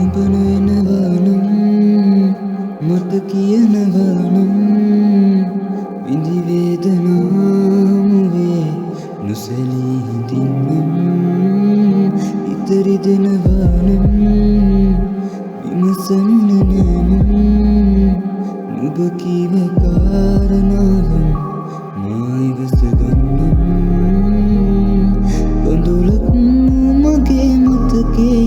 නොබනවනම් මට කියනවනම් විඳි වේදනාමුවේ නොසැලී හිටින්නම් ඉතරි දෙනවනම් විමසන්න නෑනම් නුඹ කීව කාරණාවන් මා ඉවස ගන්නම් බඳුලක් මගේ මතකේ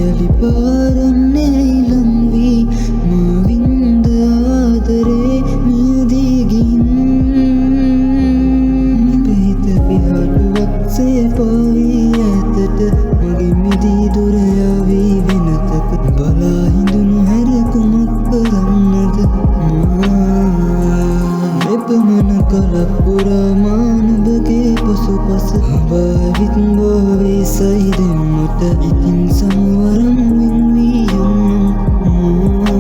යලි පාරන්නේ ඉලම් වී මා වින්ද ආදරේ මියදී ගින් පිහිත පිහාටුවක් සේ පාවී ඇතට මගේ මිදී දුර යාවී වෙනතක බලා හිඳුණු හැර කුමක් කරන්නද එපමණ කලක් පුරා මා නුඹගේ පසුපස භාවිත් බෝවේ සයිදෙන්නට ඉතින් සමවරම් වින්වී යන්නම්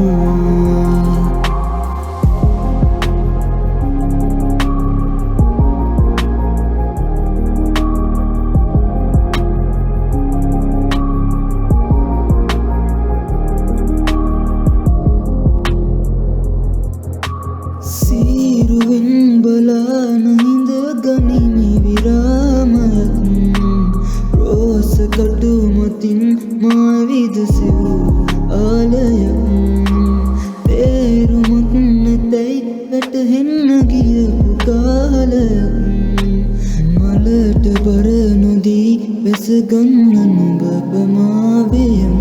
සීරුවෙන් බලාන හිඳ ගනිමි විරාමයක් රෝස කටුමතින් මා විදසිව් ආලයක් තේරුමක් නැතැයි වැටහෙන්න ගියපු කාලයක් මලට බර නොදී වැසගන්න නුඹ පමාවෙයම්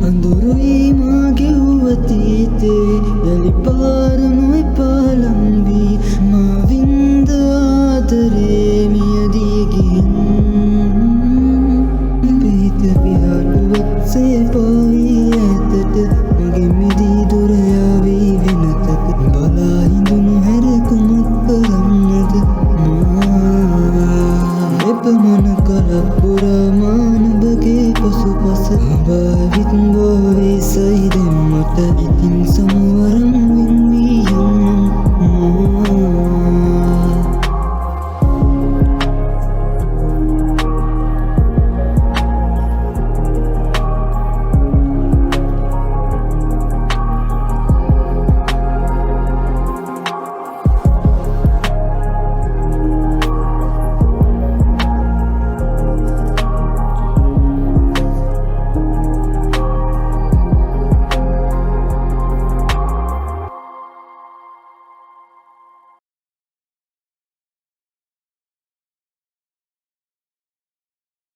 අඳුරුයි මා ගෙව්ව තීතේ යලි පාර නොයිපාලම් වී මා වින්ද ආදරේ මියදී ගින් පිහිත පිහාටුවක් සේ පාවී ඇතට මගේ මිදී දුර යාවී වෙනතක බලා හිඳුණු හැර කුමක් කරන්නද එපමණ කලක් පුරා මා නුඹගේ පසුපස භාවිත් බෝවේ සයිදෙන්නට ඉතින් සමව